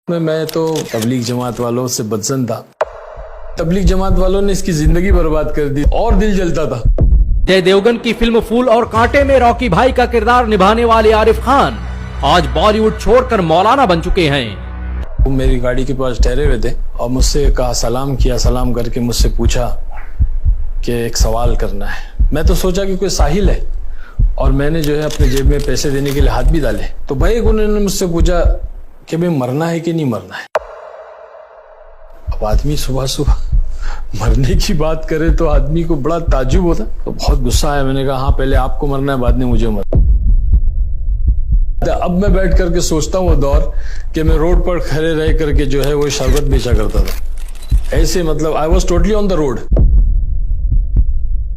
میں تو تبلیغ جماعت والوں سے بدزن تھا۔ تبلیغ جماعت والوں نے اس کی زندگی برباد کر دی اور دل جلتا تھا۔ جے دیوگن کی فلم پھول اور کانٹے میں راکی بھائی کا کردار نبھانے والے عارف خان آج بالی ووڈ چھوڑ کر مولانا بن چکے ہیں۔ وہ میری گاڑی کے پاس ٹھہرے ہوئے تھے اور مجھ سے کہا، سلام کیا، سلام کر کے مجھ سے پوچھا کہ ایک سوال کرنا ہے۔ میں تو سوچا کہ کوئی ساحل ہے اور میں نے جو ہے اپنے جیب میں پیسے دینے کے لیے ہاتھ بھی ڈالے، تو بھائی انہوں نے مجھ سے پوچھا کہ بھئی مرنا ہے کہ نہیں مرنا ہے۔ اب آدمی صبح صبح مرنے کی بات کرے تو آدمی کو بڑا تعجب ہوتا، تو بہت غصہ آیا۔ میں نے کہا ہاں پہلے آپ کو مرنا ہے، بعد میں مجھے مرنا۔ اب میں بیٹھ کر کے سوچتا ہوں وہ دور کہ میں روڈ پر کھڑے رہ کر کے جو ہے وہ شربت بیچا کرتا تھا، ایسے مطلب I was totally on the road.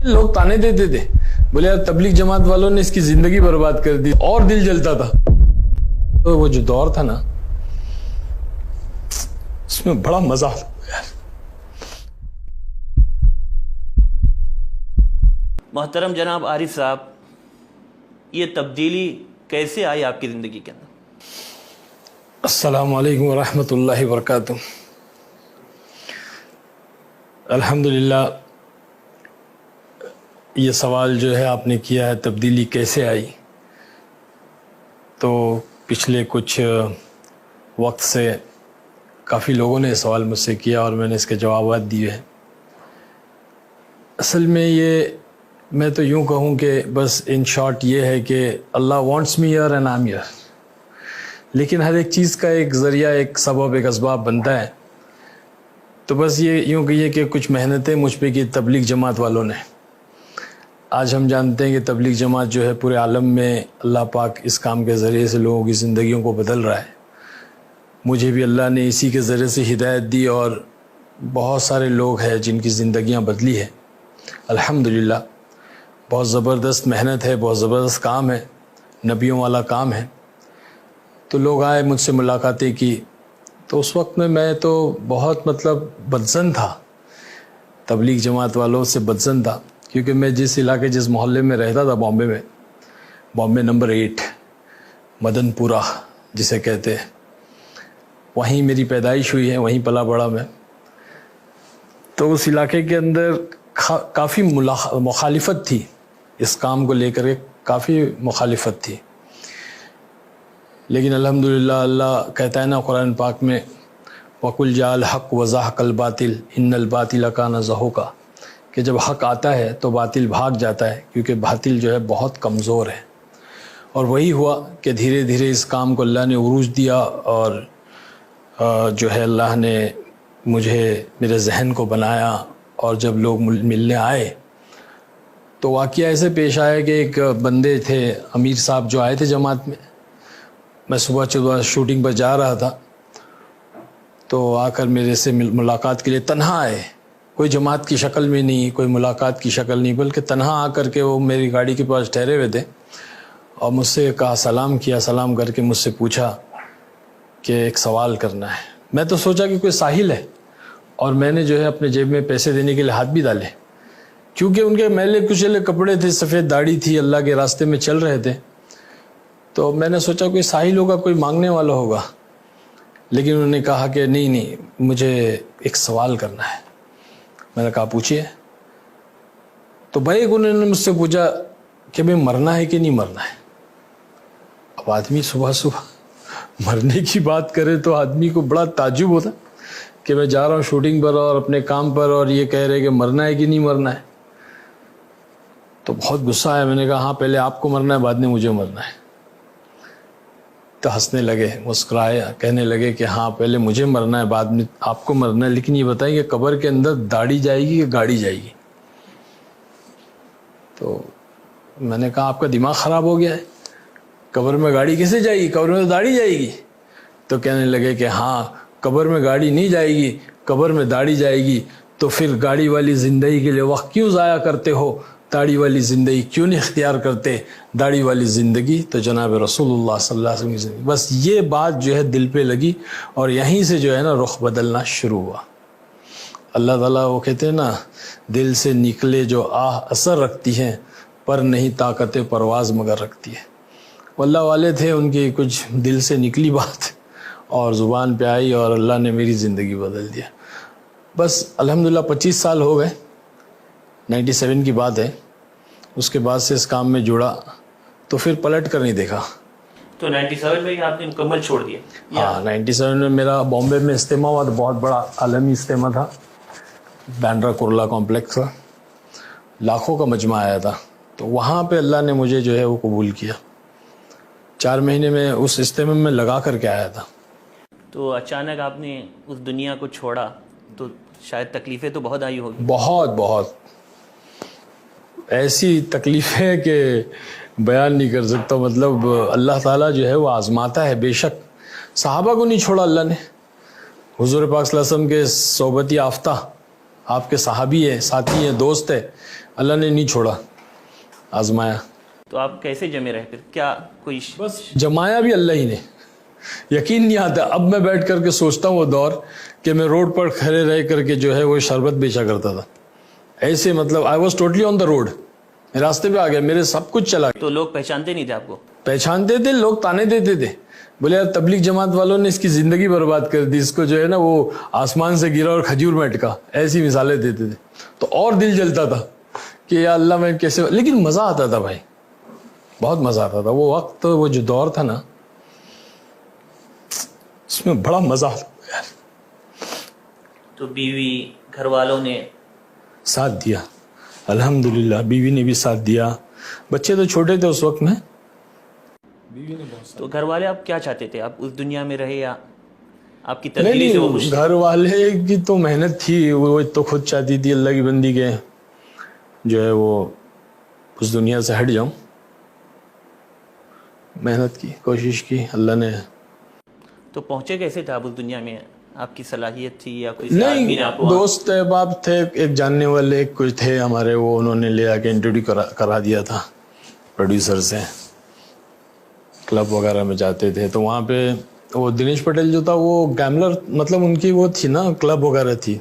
لوگ تانے دیتے تھے، بولے یار تبلیغ جماعت والوں نے اس کی زندگی برباد کر دی، اور دل جلتا تھا۔ تو وہ جو دور تھا نا، اس میں بڑا مزہ آتا۔ محترم جناب عارف صاحب، یہ تبدیلی کیسے آئی آپ کی زندگی کے اندر؟ السلام علیکم ورحمۃ اللہ وبرکاتہ۔ الحمدللہ، یہ سوال جو ہے آپ نے کیا ہے تبدیلی کیسے آئی، تو پچھلے کچھ وقت سے کافی لوگوں نے یہ سوال مجھ سے کیا اور میں نے اس کے جوابات دیے ہیں۔ اصل میں یہ میں تو یوں کہوں کہ بس ان شارٹ یہ ہے کہ اللہ wants me here and I am here, لیکن ہر ایک چیز کا ایک ذریعہ، ایک سبب، ایک اسباب بنتا ہے۔ تو بس یہ یوں کہیے کہ کچھ محنتیں مجھ پہ کی تبلیغ جماعت والوں نے۔ آج ہم جانتے ہیں کہ تبلیغ جماعت جو ہے پورے عالم میں اللہ پاک اس کام کے ذریعے سے لوگوں کی زندگیوں کو بدل رہا ہے۔ مجھے بھی اللہ نے اسی کے ذریعے سے ہدایت دی اور بہت سارے لوگ ہیں جن کی زندگیاں بدلی ہیں الحمدللہ۔ بہت زبردست محنت ہے، بہت زبردست کام ہے، نبیوں والا کام ہے۔ تو لوگ آئے، مجھ سے ملاقاتیں کی، تو اس وقت میں تو بہت بدزن تھا، تبلیغ جماعت والوں سے بدزن تھا، کیونکہ میں جس علاقے، جس محلے میں رہتا تھا بامبے میں، بامبے نمبر 8 مدن پورہ جسے کہتے ہیں، وہیں میری پیدائش ہوئی ہے، وہیں پلا بڑا میں۔ تو اس علاقے کے اندر کافی مخالفت تھی، اس کام کو لے کر کے کافی مخالفت تھی، لیکن الحمدللہ اللہ کہتا ہے نا قرآن پاک میں، وَقُلْ جَاءَ الْحَقُّ وَزَهَقَ الْبَاطِلُ إِنَّ الْبَاطِلَ كَانَ زَهُوقًا، کہ جب حق آتا ہے تو باطل بھاگ جاتا ہے، کیونکہ باطل جو ہے بہت کمزور ہے۔ اور وہی ہوا کہ دھیرے دھیرے اس کام کو اللہ نے عروج دیا، اور جو ہے اللہ نے مجھے، میرے ذہن کو بنایا، اور جب لوگ ملنے آئے تو واقعہ ایسے پیش آیا کہ ایک بندے تھے، امیر صاحب جو آئے تھے جماعت میں صبح شوٹنگ پر جا رہا تھا، تو آ کر میرے سے ملاقات کے لیے تنہا آئے، کوئی جماعت کی شکل میں نہیں، کوئی ملاقات کی شکل نہیں، بلکہ تنہا آ کر کے وہ میری گاڑی کے پاس ٹھہرے ہوئے تھے اور مجھ سے کہا، سلام کیا، سلام کر کے مجھ سے پوچھا کہ ایک سوال کرنا ہے۔ میں تو سوچا کہ کوئی ساحل ہے اور میں نے جو ہے اپنے جیب میں پیسے دینے کے لیے ہاتھ بھی ڈالے، کیونکہ ان کے میلے کچیلے کپڑے تھے، سفید داڑھی تھی، اللہ کے راستے میں چل رہے تھے۔ تو میں نے سوچا کوئی ساحل ہوگا، کوئی مانگنے والا ہوگا، لیکن انہوں نے کہا کہ نہیں، مجھے ایک سوال کرنا ہے۔ میں نے کہا پوچھیے۔ تو بھائی انہوں نے مجھ سے پوچھا کہ بھئی مرنا ہے کہ نہیں مرنا ہے۔ اب آدمی صبح صبح مرنے کی بات کرے تو آدمی کو بڑا تعجب ہوتا کہ میں جا رہا ہوں شوٹنگ پر اور اپنے کام پر، اور یہ کہہ رہے کہ مرنا ہے کہ نہیں مرنا ہے۔ تو بہت غصہ آیا۔ میں نے کہا ہاں پہلے آپ کو مرنا ہے، بعد میں مجھے مرنا ہے۔ تو ہنسنے لگے، مسکرائے، کہنے لگے کہ ہاں پہلے مجھے مرنا ہے، بعد میں آپ کو مرنا ہے، لیکن یہ بتائیں کہ قبر کے اندر داڑھی جائے گی کہ گاڑی جائے گی؟ تو میں نے کہا آپ کا دماغ خراب ہو گیا ہے، قبر میں گاڑی کیسے جائے گی، قبر میں تو داڑھی جائے گی۔ تو کہنے لگے کہ ہاں قبر میں گاڑی نہیں جائے گی، قبر میں داڑھی جائے گی، تو پھر گاڑی والی زندگی کے لیے وقت کیوں ضائع کرتے ہو، داڑھی والی زندگی کیوں نہیں اختیار کرتے، داڑھی والی زندگی تو جناب رسول اللہ صلی اللہ علیہ وسلم کی زندگی۔ بس یہ بات جو ہے دل پہ لگی، اور یہیں سے جو ہے نا رخ بدلنا شروع ہوا۔ اللہ تعالیٰ وہ کہتے ہیں نا، دل سے نکلے جو آہ اثر رکھتی ہیں، پر نہیں طاقت پرواز مگر رکھتی ہے۔ اللہ والے تھے، ان کی کچھ دل سے نکلی بات اور زبان پہ آئی اور اللہ نے میری زندگی بدل دیا. بس الحمدللہ 25 سال ہو گئے, 97 کی بات ہے. اس کے بعد سے اس کام میں جڑا تو پھر پلٹ کر نہیں دیکھا. تو 97 میں ہی آپ نے مکمل چھوڑ دیا؟ ہاں 97 میں میرا بامبے میں اجتماع ہوا, تو بہت بڑا عالمی اجتماع تھا, بینڈرا کرلا کمپلیکس کا, لاکھوں کا مجمع آیا تھا. تو وہاں پہ اللہ نے مجھے جو ہے وہ قبول کیا. 4 مہینے میں اس اجتماع میں لگا کر کے آیا تھا. تو اچانک آپ نے اس دنیا کو چھوڑا تو شاید تکلیفیں تو بہت آئی ہوگی. بہت ایسی تکلیفیں کہ بیان نہیں کر سکتا. مطلب اللہ تعالیٰ جو ہے وہ آزماتا ہے. بے شک صحابہ کو نہیں چھوڑا اللہ نے. حضور پاک صلی اللہ علیہ وسلم کے صحبت یافتہ آپ کے صحابی ہیں, ساتھی ہیں, دوست ہیں, اللہ نے نہیں چھوڑا, آزمایا. تو آپ کیسے جمے رہے پھر؟ کیا کوئی بس جمایا بھی اللہ ہی نے. یقین نہیں آتا اب میں بیٹھ کر کے سوچتا ہوں وہ دور کہ میں روڈ پر کھڑے رہ کر کے جو ہے وہ شربت بیچا کرتا تھا. ایسے مطلب I was totally on the road, راستے پہ آ گیا, میرے سب کچھ چلا گیا. تو لوگ پہچانتے نہیں تھے آپ کو؟ پہچانتے تھے, لوگ تانے دیتے تھے, بولے یار تبلیغ جماعت والوں نے اس کی زندگی برباد کر دی, اس کو جو ہے نا وہ آسمان سے گرا اور کھجور میں اٹکا, ایسی مثالیں دیتے تھے. تو اور دل جلتا تھا کہ یا اللہ میں کیسے, لیکن مزہ آتا تھا بھائی, بہت مزہ آتا تھا. وہ وقت, وہ جو دور تھا نا, اس میں بڑا مزہ آتا تھا یار. تو بیوی گھر والوں نے ساتھ دیا الحمدللہ, بیوی نے بھی ساتھ دیا. بچے تو چھوٹے تھے اس وقت میں. تو گھر والے آپ کیا چاہتے تھے؟ آپ اس دنیا میں رہے یا آپ کی تبدیلی سے وہ خوش؟ گھر والے کی تو محنت تھی, وہ تو خود چاہتی تھی اللہ کی بندی کے جو ہے وہ اس دنیا سے ہٹ جاؤں. محنت کی, کوشش کی, اللہ نے. تو پہنچے کیسے تھے آپ اس دنیا میں؟ آپ کی صلاحیت تھی یا کوئی آدمی نے آپ کو؟ دوست احباب تھے, ایک جاننے والے کچھ تھے ہمارے, وہ انہوں نے لے آ کے انٹروڈیو کرا دیا تھا پروڈیوسر سے. کلب وغیرہ میں جاتے تھے تو وہاں پہ وہ دنیش پٹیل جو تھا وہ گیملر, مطلب ان کی وہ تھی نا, کلب وغیرہ تھی.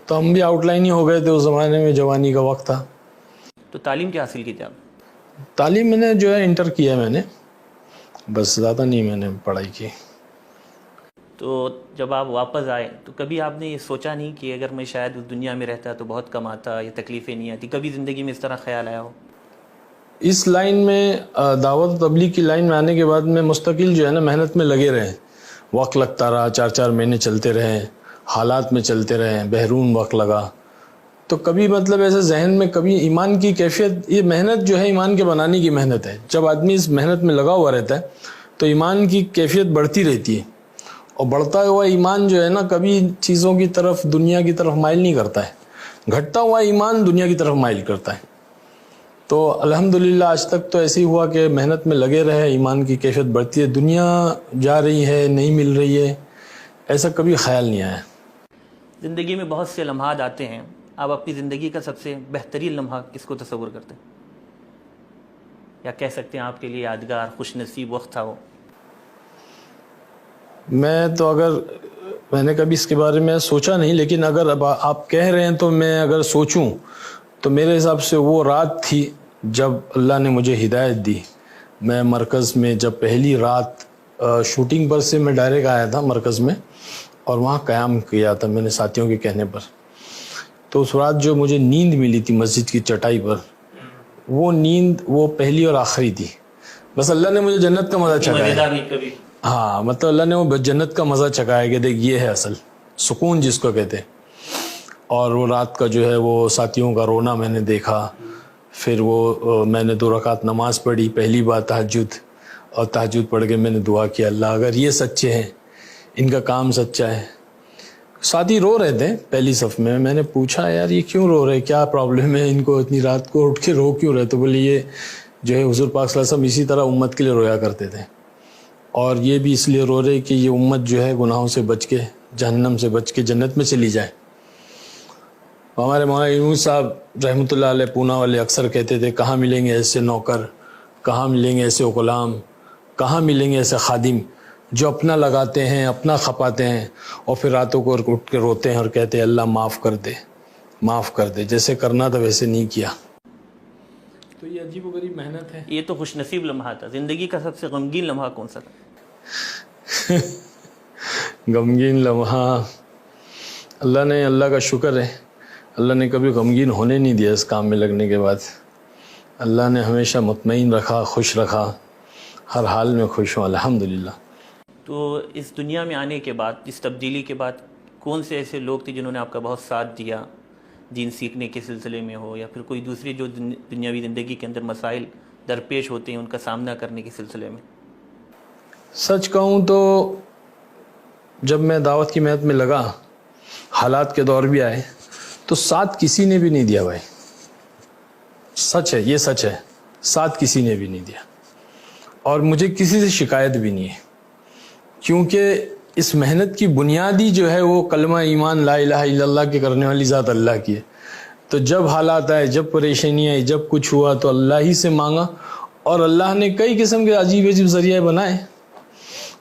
تو ہم بھی آؤٹ لائن ہی ہو گئے تھے اس زمانے میں, جوانی کا وقت تھا. تو تعلیم کیا حاصل کی تھی آپ؟ تعلیم میں نے جو ہے انٹر کیا میں نے, بس زیادہ نہیں میں نے پڑھائی کی. تو جب آپ واپس آئے تو کبھی آپ نے یہ سوچا نہیں کہ اگر میں شاید اس دنیا میں رہتا تو بہت کم آتا, یہ تکلیفیں نہیں آتی؟ کبھی زندگی میں اس طرح خیال آیا ہو؟ اس لائن میں, دعوت و تبلیغ کی لائن میں آنے کے بعد میں مستقل جو ہے نا محنت میں لگے رہے. وقت لگتا رہا, 4 مہینے چلتے رہے, حالات میں چلتے رہے, بحرون وقت لگا. تو کبھی مطلب ایسے ذہن میں کبھی ایمان کی کیفیت, یہ محنت جو ہے ایمان کے بنانے کی محنت ہے. جب آدمی اس محنت میں لگا ہوا رہتا ہے تو ایمان کی کیفیت بڑھتی رہتی ہے, اور بڑھتا ہوا ایمان جو ہے نا کبھی چیزوں کی طرف, دنیا کی طرف مائل نہیں کرتا ہے. گھٹتا ہوا ایمان دنیا کی طرف مائل کرتا ہے. تو الحمدللہ آج تک تو ایسے ہی ہوا کہ محنت میں لگے رہے, ایمان کی کیفیت بڑھتی ہے. دنیا جا رہی ہے, نہیں مل رہی ہے, ایسا کبھی خیال نہیں آیا. زندگی میں بہت سے لمحات آتے ہیں, آپ اپنی زندگی کا سب سے بہترین لمحہ کس کو تصور کرتے ہیں, یا کہہ سکتے ہیں آپ کے لیے یادگار خوش نصیب وقت تھا وہ؟ میں تو اگر میں نے کبھی اس کے بارے میں سوچا نہیں, لیکن اگر اب آپ کہہ رہے ہیں تو میں اگر سوچوں تو میرے حساب سے وہ رات تھی جب اللہ نے مجھے ہدایت دی. میں مرکز میں جب پہلی رات شوٹنگ پر سے میں ڈائریکٹ آیا تھا مرکز میں, اور وہاں قیام کیا تھا میں نے ساتھیوں کے کہنے پر. تو اس رات جو مجھے نیند ملی تھی مسجد کی چٹائی پر, وہ نیند وہ پہلی اور آخری تھی. بس اللہ نے مجھے جنت کا مزہ چکھایا. ہاں مطلب اللہ نے وہ جنت کا مزہ چکھایا کہ دیکھ یہ ہے اصل سکون جس کو کہتے. اور وہ رات کا جو ہے وہ ساتھیوں کا رونا میں نے دیکھا. پھر وہ میں نے 2 رکعت نماز پڑھی, پہلی بار تہجد, اور تہجد پڑھ کے میں نے دعا کیا, اللہ اگر یہ سچے ہیں, ان کا کام سچا ہے. ساتھی رو رہے تھے پہلی صف میں. میں نے پوچھا یار یہ کیوں رو رہے, کیا پرابلم ہے ان کو, اتنی رات کو اٹھ کے رو کیوں رہے؟ تو بولے یہ جو ہے حضور پاک صلی اللہ علیہ وسلم اسی طرح امت کے لیے رویا کرتے تھے, اور یہ بھی اس لیے رو رہے کہ یہ امت جو ہے گناہوں سے بچ کے, جہنم سے بچ کے جنت میں چلی جائے. ہمارے مولانا یونس صاحب رحمۃ اللہ علیہ پونا والے اکثر کہتے تھے کہاں ملیں گے ایسے نوکر, کہاں ملیں گے ایسے غلام, کہاں ملیں گے ایسے خادم جو اپنا لگاتے ہیں, اپنا کھپاتے ہیں, اور پھر راتوں کو اٹھ کے روتے ہیں اور کہتے ہیں اللہ معاف کر دے, معاف کر دے, جیسے کرنا تھا ویسے نہیں کیا. تو یہ عجیب و غریب محنت ہے. یہ تو خوش نصیب لمحہ تھا. زندگی کا سب سے غمگین لمحہ کون سا تھا؟ غمگین لمحہ اللہ کا شکر ہے، اللہ نے کبھی غمگین ہونے نہیں دیا اس کام میں لگنے کے بعد. اللہ نے ہمیشہ مطمئن رکھا، خوش رکھا، ہر حال میں خوش ہوں الحمدللہ. تو اس دنیا میں آنے کے بعد، اس تبدیلی کے بعد، کون سے ایسے لوگ تھے جنہوں نے آپ کا بہت ساتھ دیا، دین سیکھنے کے سلسلے میں ہو یا پھر کوئی دوسری جو دنیاوی زندگی کے اندر مسائل درپیش ہوتے ہیں ان کا سامنا کرنے کے سلسلے میں؟ سچ کہوں تو جب میں دعوت کی محنت میں لگا، حالات کے دور بھی آئے، تو ساتھ کسی نے بھی نہیں دیا بھائی. سچ ہے، یہ سچ ہے، ساتھ کسی نے بھی نہیں دیا، اور مجھے کسی سے شکایت بھی نہیں ہے، کیونکہ اس محنت کی بنیادی جو ہے وہ کلمہ ایمان لا الہ الا اللہ کے کرنے والی ذات اللہ کی ہے. تو جب حالات آئے، جب پریشانی آئی، جب کچھ ہوا تو اللہ ہی سے مانگا، اور اللہ نے کئی قسم کے عجیب عجیب ذریعے بنائے،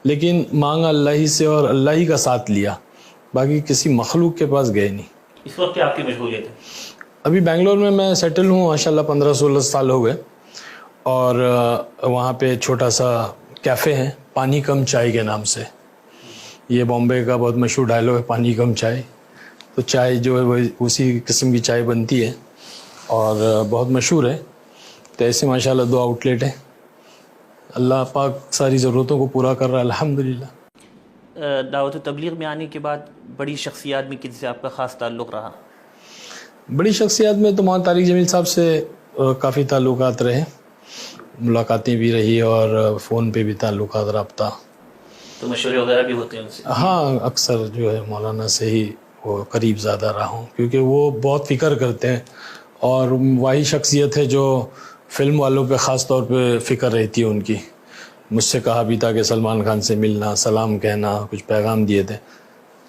لیکن مانگا اللہ ہی سے اور اللہ ہی کا ساتھ لیا، باقی کسی مخلوق کے پاس گئے نہیں. اس وقت کیا آپ کی مشغولیت ہے؟ ابھی بنگلور میں سیٹل ہوں ماشاءاللہ، 15-16 سال ہو گئے، اور وہاں پہ چھوٹا سا کیفے ہے، پانی کم چائے کے نام سے. یہ بامبے کا بہت مشہور ڈائلاگ ہے، پانی کم چائے. تو چائے جو ہے وہ اسی قسم کی چائے بنتی ہے اور بہت مشہور ہے. تو ایسے ماشاءاللہ 2 آؤٹ لیٹ ہیں. اللہ پاک ساری ضرورتوں کو پورا کر رہا ہے الحمدللہ. دعوت و تبلیغ میں آنے کے بعد بڑی شخصیات میں کن سے آپ کا خاص تعلق رہا؟ بڑی شخصیات میں تو مولانا طارق جمیل صاحب سے کافی تعلقات رہے، ملاقاتیں بھی رہی اور فون پہ بھی تعلقات، رابطہ. تو مشورے وغیرہ بھی ہوتے ہیں ان سے؟ ہاں، اکثر جو ہے مولانا سے ہی وہ قریب زیادہ رہا ہوں، کیونکہ وہ بہت فکر کرتے ہیں، اور وہی شخصیت ہے جو فلم والوں پہ خاص طور پہ فکر رہتی ہے ان کی. مجھ سے کہا بھی تھا کہ سلمان خان سے ملنا، سلام کہنا، کچھ پیغام دیے تھے.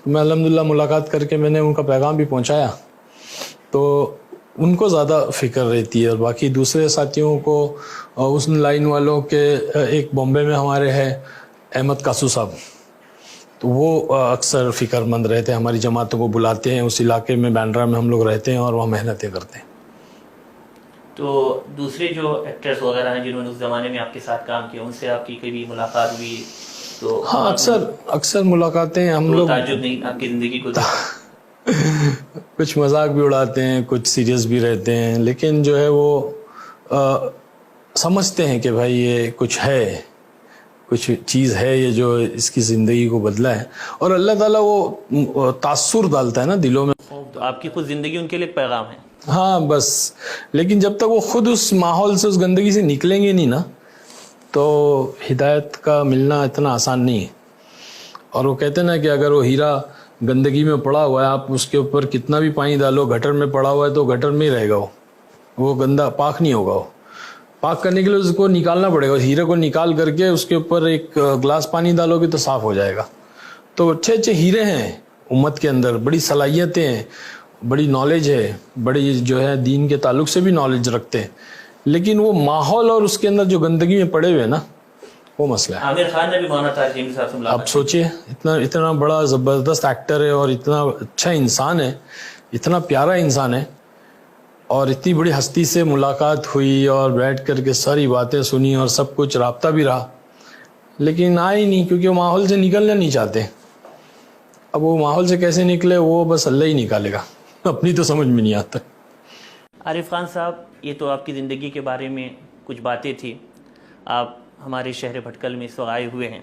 میں الحمدللہ ملاقات کر کے میں نے ان کا پیغام بھی پہنچایا، تو ان کو زیادہ فکر رہتی ہے. اور باقی دوسرے ساتھیوں کو اس لائن والوں کے، ایک بامبے میں ہمارے ہے احمد کاسو صاحب، تو وہ اکثر فکر مند رہتے ہیں، ہماری جماعتوں کو بلاتے ہیں، اس علاقے میں بینڈرا میں ہم لوگ رہتے ہیں اور وہاں محنتیں کرتے ہیں. تو دوسرے جو ایکٹرز وغیرہ ہیں جنہوں نے اس زمانے میں آپ کے ساتھ کام کیا، ان سے آپ کی کبھی ملاقات ہوئی؟ تو ہاں، اکثر ملاقاتیں ہم لوگ، تعجب نہیں آپ کی زندگی کو کچھ مذاق بھی اڑاتے ہیں، کچھ سیریس بھی رہتے ہیں، لیکن جو ہے وہ سمجھتے ہیں کہ بھائی یہ کچھ ہے، کچھ چیز ہے یہ جو اس کی زندگی کو بدلا ہے، اور اللہ تعالیٰ وہ تاثر ڈالتا ہے نا دلوں میں. تو آپ کی خود زندگی ان کے لیے ایک پیغام ہے. ہاں بس، لیکن جب تک وہ خود اس ماحول سے، اس گندگی سے نکلیں گے نہیں نا، تو ہدایت کا ملنا اتنا آسان نہیں ہے. اور وہ کہتے ہیں نا کہ اگر وہ ہیرا گندگی میں پڑا ہوا ہے، آپ اس کے اوپر کتنا بھی پانی ڈالو، گٹر میں پڑا ہوا ہے تو گٹر میں ہی رہے گا، وہ گندا پاک نہیں ہوگا. وہ پاک کرنے کے لیے اس کو نکالنا پڑے گا. ہیرے کو نکال کر کے اس کے اوپر ایک گلاس پانی ڈالو گے تو صاف ہو جائے گا. تو اچھے ہیرے ہیں امت کے اندر، بڑی صلاحیتیں ہیں، بڑی نالج ہے، بڑی جو ہے دین کے تعلق سے بھی نالج رکھتے ہیں، لیکن وہ ماحول اور اس کے اندر جو گندگی میں پڑے ہوئے نا، وہ مسئلہ ہے. عامر خان نے بھی مولانا طارق جمیل صاحب سے ملاقات. آپ سوچئے، اتنا بڑا زبردست ایکٹر ہے، اور اتنا اچھا انسان ہے، اتنا پیارا انسان ہے، اور اتنی بڑی ہستی سے ملاقات ہوئی اور بیٹھ کر کے ساری باتیں سنی اور سب کچھ رابطہ بھی رہا، لیکن آئے نہیں، کیونکہ وہ ماحول سے نکلنا نہیں چاہتے. اب وہ ماحول سے کیسے نکلے، وہ بس اللہ ہی نکالے گا، اپنی تو سمجھ میں نہیں آتا. عارف خان صاحب، یہ تو آپ کی زندگی کے بارے میں کچھ باتیں تھی. آپ ہمارے شہر بھٹکل میں اس وقت آئے ہوئے ہیں،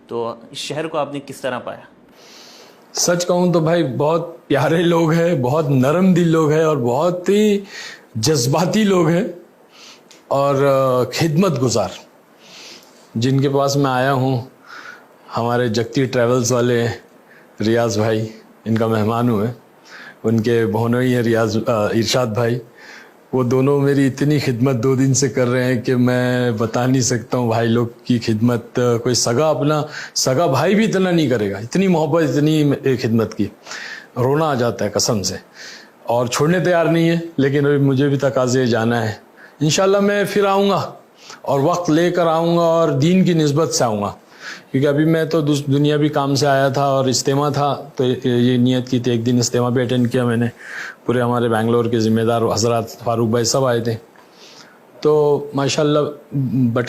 تو اس شہر کو آپ نے کس طرح پایا؟ سچ کہوں تو بھائی بہت پیارے لوگ ہیں، بہت نرم دل لوگ ہیں، اور بہت ہی جذباتی لوگ ہیں، اور خدمت گزار. جن کے پاس میں آیا ہوں، ہمارے جگتی ٹریولز والے ریاض بھائی، ان کا مہمان ہوں میں، ان کے بہنوئی ہیں ارشاد بھائی، وہ دونوں میری اتنی خدمت 2 دن سے کر رہے ہیں کہ میں بتا نہیں سکتا ہوں. بھائی لوگ کی خدمت کوئی اپنا سگا بھائی بھی اتنا نہیں کرے گا، اتنی محبت، اتنی خدمت کی، رونا آ جاتا ہے قسم سے. اور چھوڑنے تیار نہیں ہے، لیکن ابھی مجھے بھی تقاضے جانا ہے. انشاءاللہ میں پھر آؤں گا، اور وقت لے کر آؤں گا، اور دین کی نسبت سے آؤں گا، کیونکہ ابھی میں تو دنیاوی کام سے آیا تھا اور اجتماع تھا، تو یہ نیت کی تھی. ایک دن اجتماع بھی اٹینڈ کیا میں نے، پورے ہمارے بنگلور کے ذمہ دار حضرات، فاروق بھائی سب آئے تھے. تو ماشاءاللہ